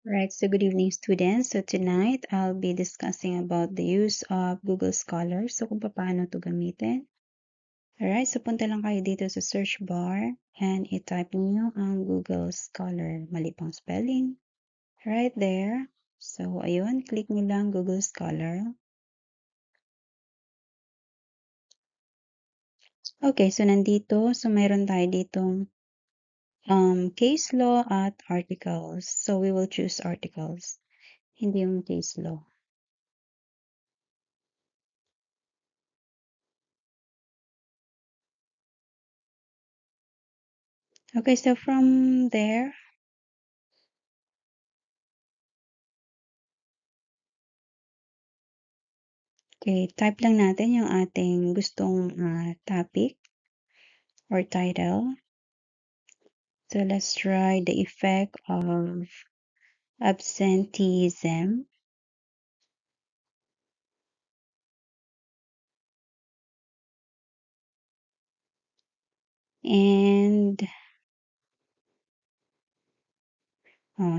Right, so good evening students. So tonight, I'll be discussing about the use of Google Scholar. So kung paano ito gamitin. Alright, so punta lang kayo dito sa search bar and i-type niyo ang Google Scholar. Mali pang spelling. Right there. So ayun, click niyo lang Google Scholar. Okay, so nandito, so mayroon tayo ditong case law at articles. So we will choose articles, hindi yung case law. Okay, so from there, okay, type lang natin yung ating gustong topic or title. So let's try the effect of absenteeism. And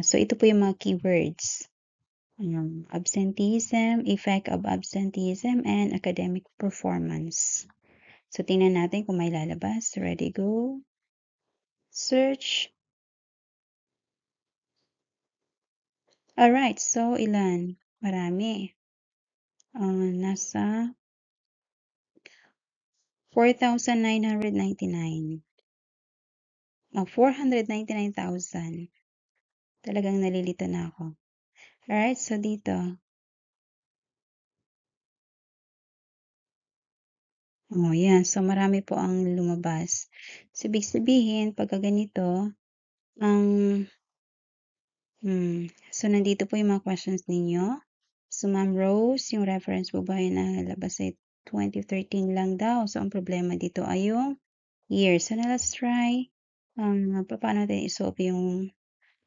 so ito po yung mga keywords. Absenteeism, effect of absenteeism, and academic performance. So tingnan natin kung may lalabas. Ready, go. Search. Alright, so ilan? Marami. Nasa 4,999. 499,000. Talagang nalilito na ako. Alright, so dito. Yan. So, marami po ang lumabas. So, ibig sabihin, pagka ganito, ang, so, nandito po yung mga questions ninyo. So, Ma'am Rose, yung reference po ba yung nalabas ay 2013 lang daw. So, ang problema dito ay yung year. So, now let's try, paano natin isolve yung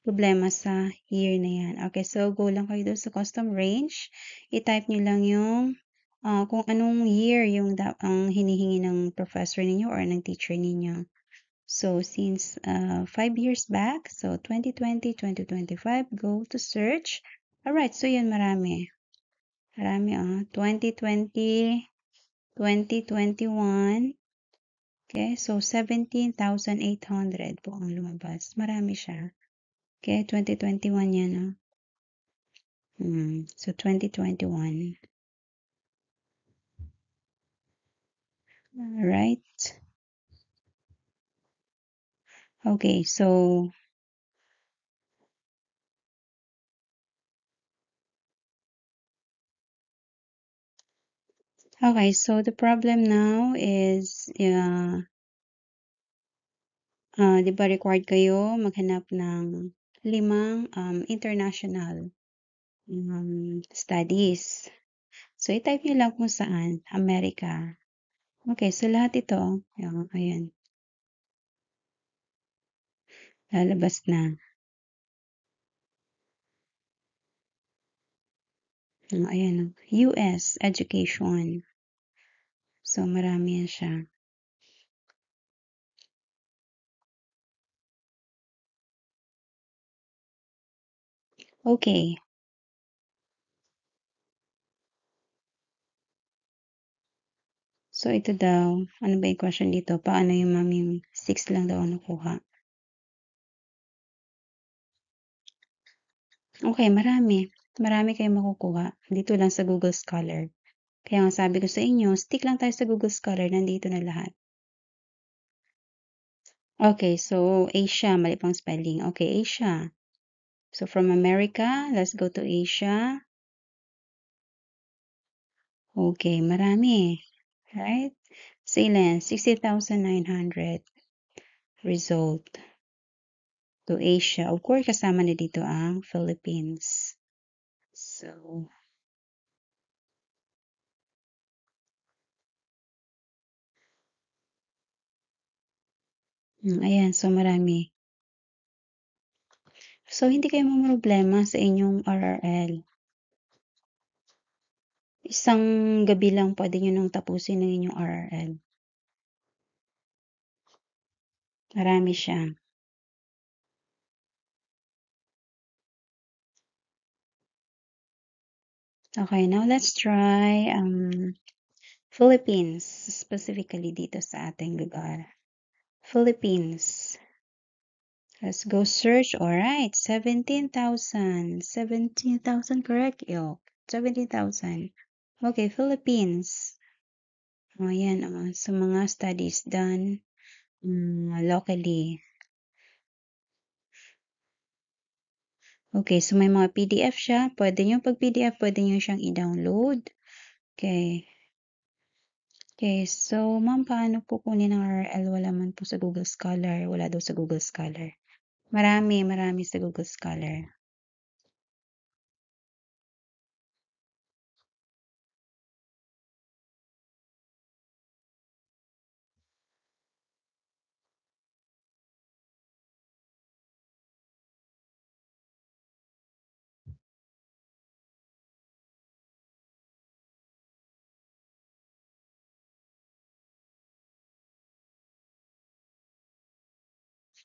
problema sa year na yan. Okay, so go lang kayo doon sa custom range. I-type nyo lang yung kung anong year yung ang hinihingi ng professor ninyo or ng teacher ninyo. So, since 5 years back, so 2020, 2025, go to search. Alright, so yun, marami. Marami, 2020, 2021. Okay, so 17,800 po ang lumabas. Marami siya. Okay, 2021 yan, so 2021. Alright. Okay, so the problem now is, di ba required kayo maghanap ng 5 international studies. So, i-type nyo lang kung saan. America. Okay, so lahat ito, ayan, lalabas na. Ayan, US education. So, marami yan siya. Okay. So, ito daw, ano ba yung question dito? Paano yung ma'am yung 6 lang daw nakuha? Okay, marami. Marami kayong makukuha. Dito lang sa Google Scholar. Kaya nga sabi ko sa inyo, stick lang tayo sa Google Scholar. Nandito na lahat. Okay, so Asia, mali pang spelling. Okay, Asia. So from America, let's go to Asia. Okay, marami. Right? So ilan? 60,900 result to Asia. Of course, kasama na dito ang Philippines. So, ayan. So, marami. So, hindi kayo mamroblema sa inyong RRL. Isang gabi lang pwede nyo nang tapusin ng inyong RRL. Marami siya. Okay, now let's try Philippines, specifically dito sa ating lugar. Philippines. Let's go search. All right, 17,000. 17,000, correct? Yo, 17,000. Okay, Philippines. O, yan. Sa mga studies done locally. Okay, so may mga PDF siya. Pwede nyo pag PDF, pwede nyo siyang i-download. Okay. Okay, so ma'am, paano po kunin ang RL? Wala man po sa Google Scholar. Wala daw sa Google Scholar. Marami sa Google Scholar.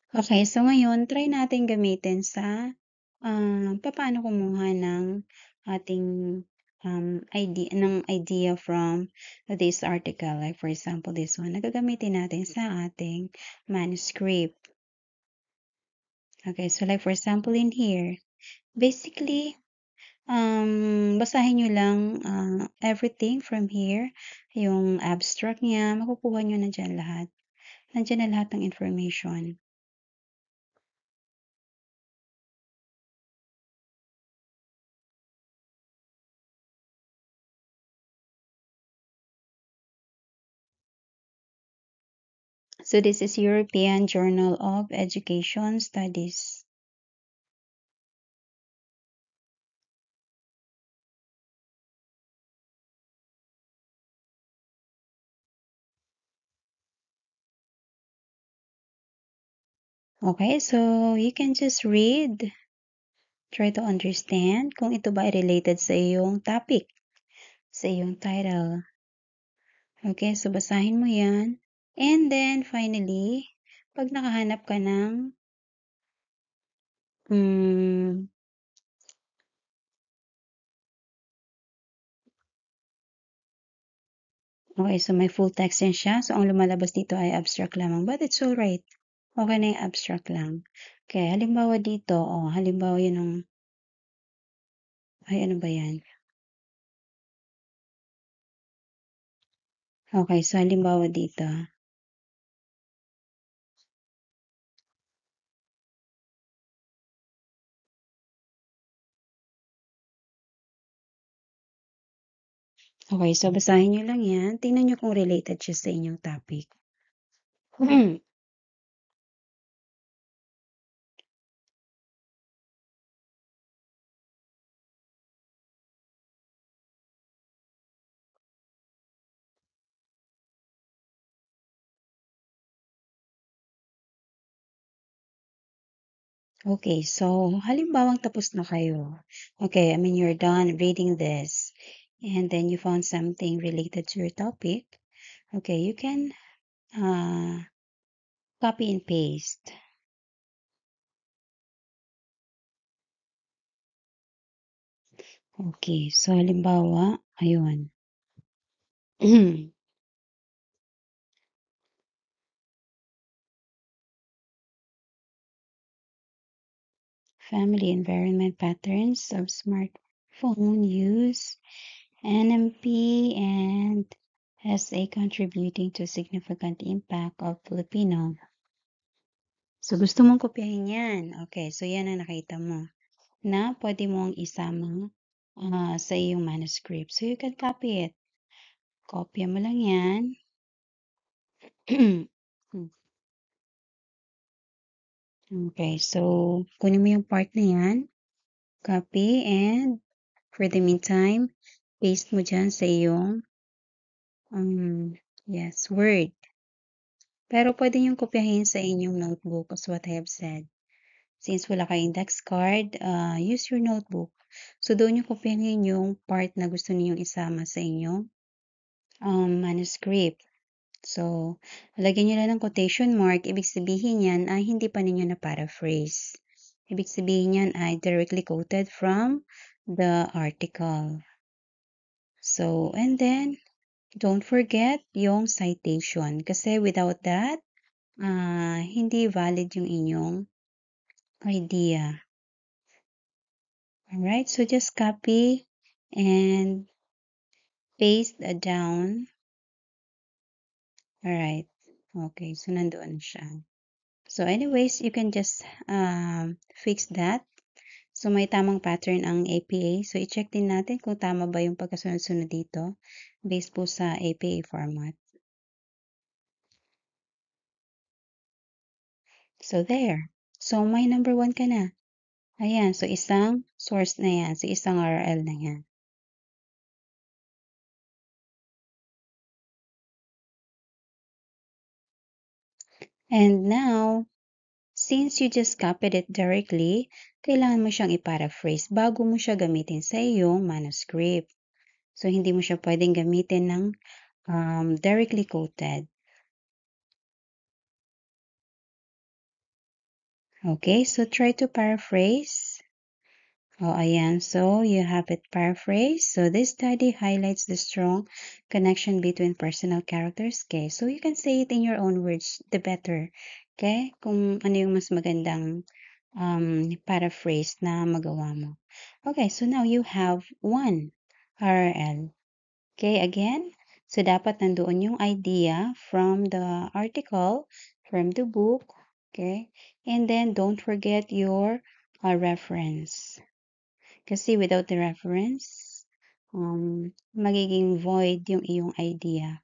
Okay, so ngayon, try natin gamitin sa papaano kumuha ng ating idea from this article. Like for example, this one, nagagamitin natin sa ating manuscript. Okay, so like for example in here, basically, basahin nyo lang everything from here. Yung abstract niya, makukuha nyo na dyan lahat. Nandiyan na lahat ng information. So this is European Journal of Education Studies. Okay, so you can just read, try to understand kung ito ba ay related sa iyong topic, sa iyong title. Okay, so basahin mo yan. And then finally, pag nakahanap ka ng okay, so may full text yan siya. So, ang lumalabas dito ay abstract lamang. But it's alright. Okay na yung abstract lang. Okay, halimbawa dito. Halimbawa yun ang... Ay, ano ba yan? Okay, so halimbawa dito. Okay, so basahin nyo lang yan. Tingnan nyo kung related siya sa inyong topic. Okay, so halimbawang tapos na kayo. Okay, I mean you're done reading this and then you found something related to your topic. Okay, you can copy and paste. Okay, so halimbawa, ayun. Family environment patterns of smartphone use, NMP and SA contributing to significant impact of Filipino. So, gusto mong kopyahin yan. Okay, so yan ang nakita mo na pwede mong isama sa iyong manuscript. So, you can copy it. Kopya mo lang yan. Okay, so kunin mo yung part na yan. Copy and for the meantime, paste mo dyan sa iyong yes, Word. Pero pwede niyong kopyahin sa inyong notebook as what I have said. Since wala kayong index card, use your notebook. So, doon yung kopyahin yung part na gusto ninyong isama sa inyong manuscript. So, lagyan nyo lang ng quotation mark. Ibig sabihin yan ay hindi pa ninyo na paraphrase. Ibig sabihin yan ay directly quoted from the article. So, and then, don't forget yung citation. Kasi without that, hindi valid yung inyong idea. Alright, so just copy and paste down. Alright, okay, so nandoon siya. So anyways, you can just fix that. So may tamang pattern ang APA. So i-check din natin kung tama ba yung pagkasunod-sunod dito based po sa APA format. So there. So may number 1 ka na. Ayan, so isang source na yan. So isang URL na yan. And now, since you just copied it directly, kailangan mo siyang i-paraphrase bago mo siya gamitin sa iyong manuscript. So, hindi mo siya pwedeng gamitin ng directly quoted. Okay, so try to paraphrase. Oh, ayan. So, you have it paraphrased. So, this study highlights the strong connection between personal characters. Okay, so you can say it in your own words, the better. Okay, kung ano yung mas magandang paraphrase na magawa mo. Okay, so now you have one URL. Okay, again, so dapat nandoon yung idea from the article, from the book, okay? And then don't forget your reference. Kasi without the reference, magiging void yung iyong idea.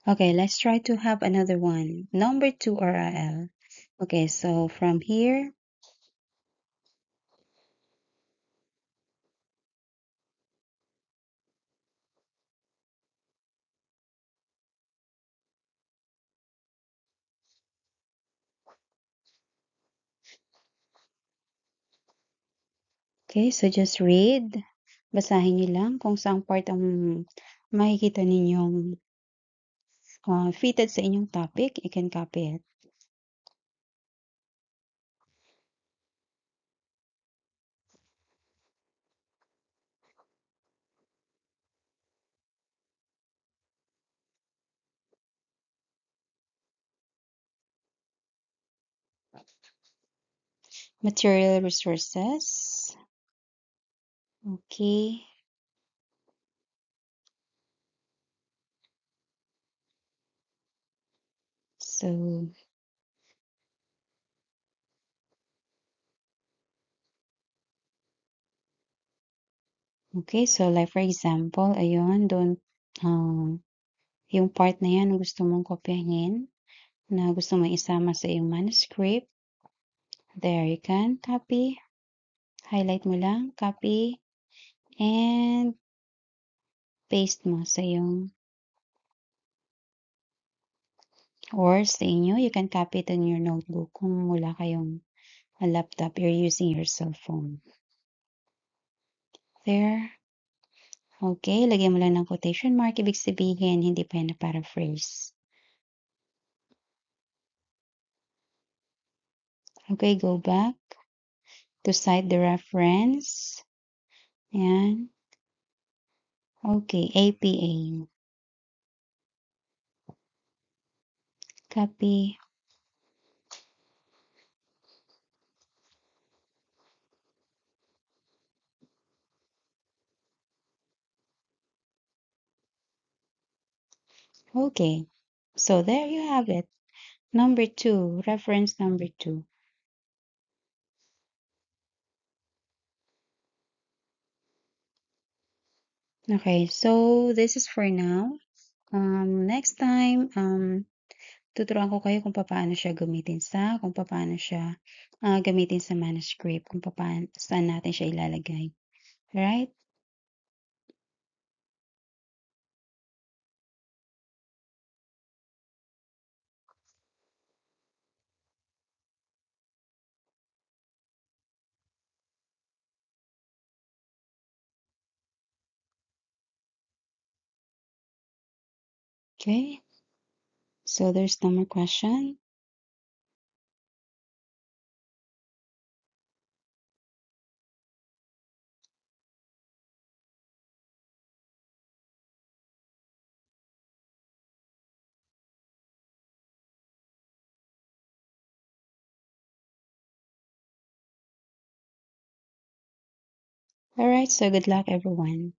Okay, let's try to have another one. Number 2 URL. Okay, so from here, okay, so just read. Basahin niyo lang kung saang part ang makikita ninyong fitted sa inyong topic. You can copy it. Material resources. Okay. So, okay. So, like for example, ayun, don't, yung part na yan gusto mong kopyahin, na gusto mong isama sa iyong manuscript. There, you can copy. Highlight mo lang, copy, and paste mo sa iyong, or sa inyo, you can copy it in your notebook kung wala kayong a laptop, you're using your cell phone. There. Okay, lagyan mo lang ng quotation mark, ibig sabihin, hindi pa yan na-paraphrase. Okay, go back to cite the reference. Ayan. Okay, APA. Copy. Okay, so there you have it. Number 2, reference number 2. Okay, so this is for now. Next time, tuturuan ko kayo kung paano siya gamitin kung paano siya gamitin sa manuscript, kung paano, saan natin siya ilalagay. Right? Okay. So there's no more question. Alright, so good luck everyone.